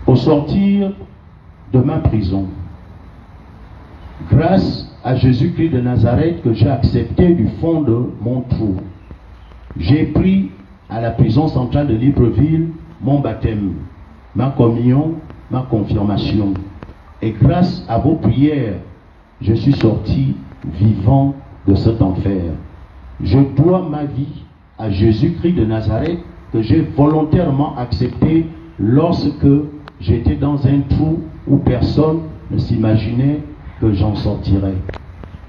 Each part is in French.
Au sortir de ma prison, grâce à Jésus-Christ de Nazareth que j'ai accepté du fond de mon trou, j'ai pris à la prison centrale de Libreville mon baptême, ma communion, ma confirmation. Et grâce à vos prières, je suis sorti vivant de cet enfer. Je dois ma vie à Jésus-Christ de Nazareth que j'ai volontairement accepté lorsque j'étais dans un trou où personne ne s'imaginait que j'en sortirais.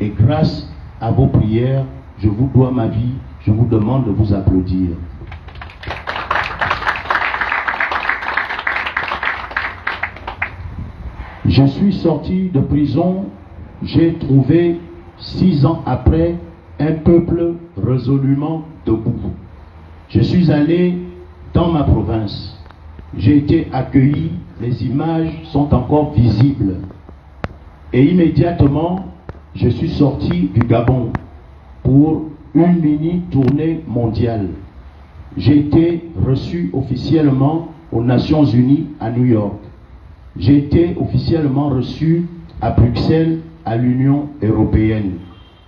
Et grâce à vos prières, je vous dois ma vie. Je vous demande de vous applaudir. Je suis sorti de prison, j'ai trouvé 6 ans après un peuple résolument debout. Je suis allé dans ma province. J'ai été accueilli, les images sont encore visibles. Et immédiatement, je suis sorti du Gabon pour une mini-tournée mondiale. J'ai été reçu officiellement aux Nations Unies à New York. J'ai été officiellement reçu à Bruxelles à l'Union européenne.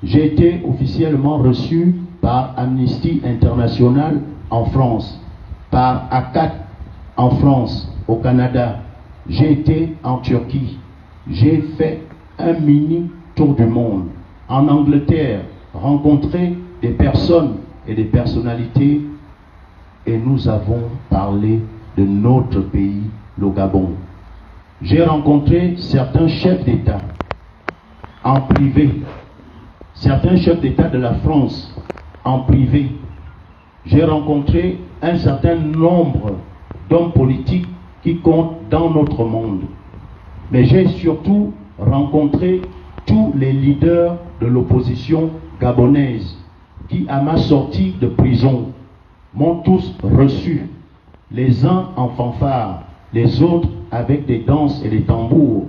J'ai été officiellement reçu par Amnesty International en France, par ACAT en France, au Canada. J'ai été en Turquie. J'ai fait un mini tour du monde. En Angleterre, rencontré des personnes et des personnalités, et nous avons parlé de notre pays, le Gabon. J'ai rencontré certains chefs d'État en privé, certains chefs d'État de la France en privé. J'ai rencontré un certain nombre d'hommes politiques qui comptent dans notre monde. Mais j'ai surtout rencontré tous les leaders de l'opposition gabonaise qui, à ma sortie de prison, m'ont tous reçu, les uns en fanfare, les autres avec des danses et des tambours,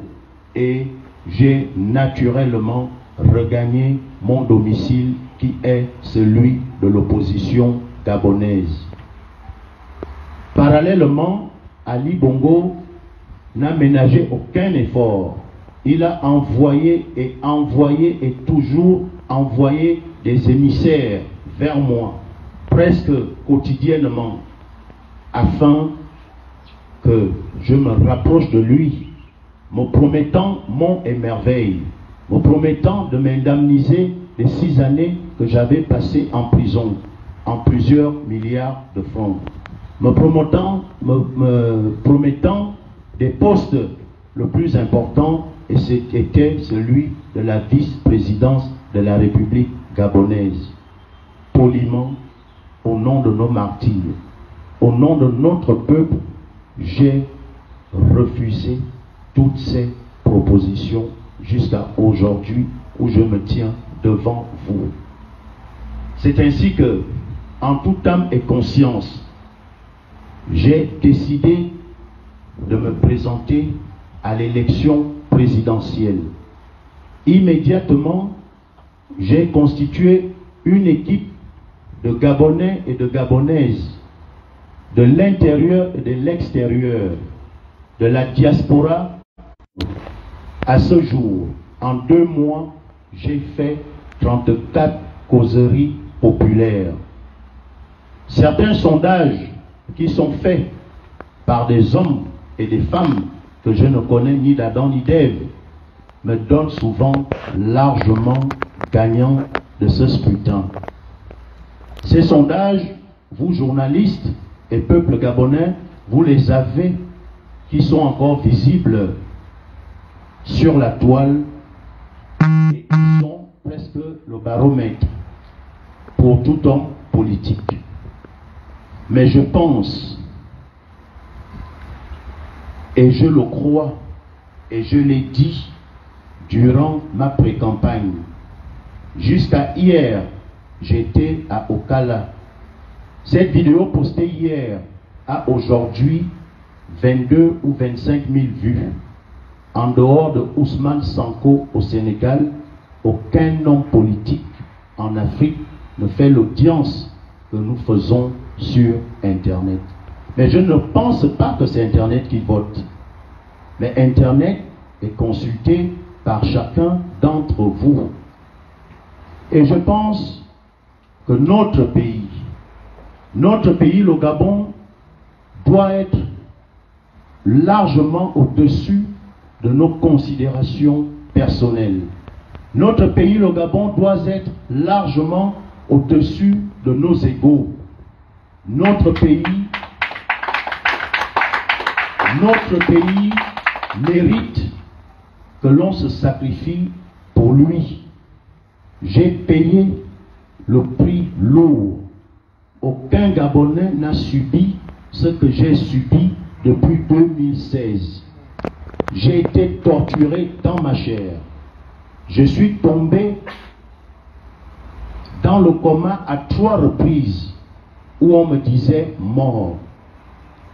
et j'ai naturellement regagné mon domicile qui est celui de l'opposition gabonaise. Parallèlement, Ali Bongo n'a ménagé aucun effort. Il a envoyé et toujours envoyé des émissaires vers moi, presque quotidiennement, afin que je me rapproche de lui, me promettant monts et merveilles, me promettant de m'indemniser les 6 années que j'avais passées en prison, en plusieurs milliards de francs, me promettant des postes le plus important, et c'était celui de la vice-présidence de la République gabonaise. Poliment, au nom de nos martyrs, au nom de notre peuple, j'ai refusé toutes ces propositions jusqu'à aujourd'hui où je me tiens devant vous. C'est ainsi que, en toute âme et conscience, j'ai décidé de me présenter à l'élection présidentielle. Immédiatement, j'ai constitué une équipe de Gabonais et de Gabonaises, de l'intérieur et de l'extérieur, de la diaspora. À ce jour, en 2 mois, j'ai fait 34 causeries populaires. Certains sondages qui sont faits par des hommes et des femmes que je ne connais ni d'Adam ni d'Ève me donnent souvent largement gagnant de ce scrutin. Ces sondages, vous journalistes et peuple gabonais, vous les avez, qui sont encore visibles sur la toile, et qui sont presque le baromètre pour tout homme politique. Mais je pense, et je le crois, et je l'ai dit durant ma pré-campagne, jusqu'à hier, j'étais à Okala. Cette vidéo postée hier a aujourd'hui 22 ou 25 000 vues. En dehors de Ousmane Sanko au Sénégal, aucun homme politique en Afrique ne fait l'audience que nous faisons sur Internet. Mais je ne pense pas que c'est Internet qui vote. mais Internet est consulté par chacun d'entre vous. Et je pense que notre pays, le Gabon, doit être largement au-dessus de nos considérations personnelles. Notre pays, le Gabon, doit être largement au-dessus de nos égos. Notre pays mérite que l'on se sacrifie pour lui. J'ai payé le prix lourd. Aucun Gabonais n'a subi ce que j'ai subi depuis 2016. J'ai été torturé dans ma chair. Je suis tombé dans le coma à 3 reprises où on me disait mort.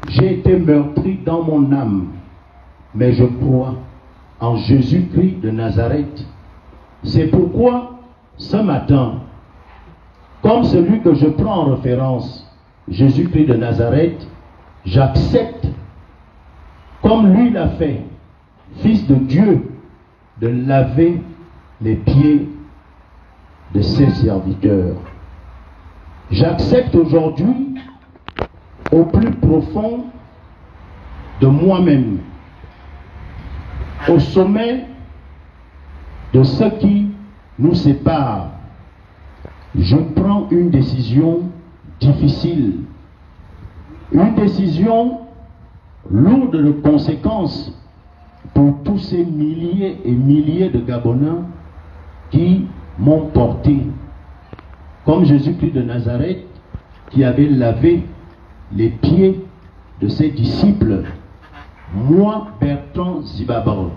J'ai été meurtri dans mon âme, mais je crois en Jésus-Christ de Nazareth. C'est pourquoi ce matin, comme celui que je prends en référence, Jésus-Christ de Nazareth, j'accepte, comme lui l'a fait, Fils de Dieu, de laver les pieds de ses serviteurs. J'accepte aujourd'hui, au plus profond de moi-même, au sommet de ce qui nous sépare, je prends une décision difficile, une décision lourde de conséquences pour tous ces milliers et milliers de Gabonais qui m'ont porté, comme Jésus-Christ de Nazareth qui avait lavé les pieds de ses disciples. Moi, Bertrand Zibabar,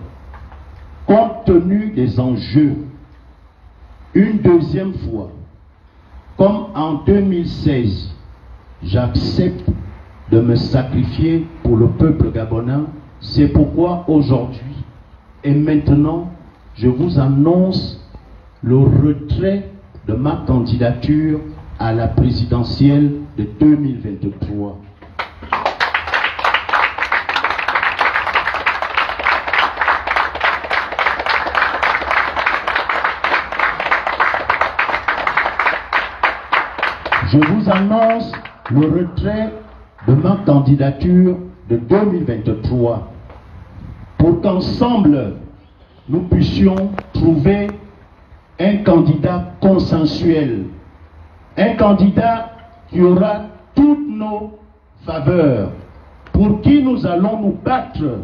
compte tenu des enjeux, une deuxième fois, comme en 2016, j'accepte de me sacrifier pour le peuple gabonais. C'est pourquoi aujourd'hui et maintenant, je vous annonce le retrait de ma candidature à la présidentielle de 2023. Je vous annonce le retrait de ma candidature de 2023 pour qu'ensemble nous puissions trouver un candidat consensuel, un candidat qui aura toutes nos faveurs, pour qui nous allons nous battre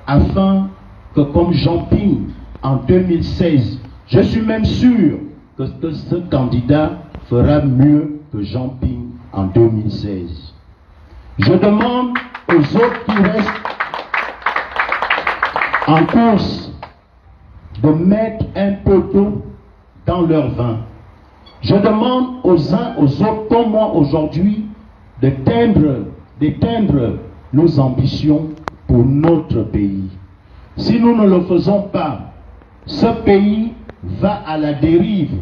afin que, comme Jean Ping en 2016, je suis même sûr que ce candidat fera mieux que Jean Ping en 2016. Je demande aux autres qui restent en course de mettre un peu d'eau dans leur vin. Je demande aux uns aux autres, comme moi aujourd'hui, d'éteindre nos ambitions pour notre pays. Si nous ne le faisons pas, ce pays va à la dérive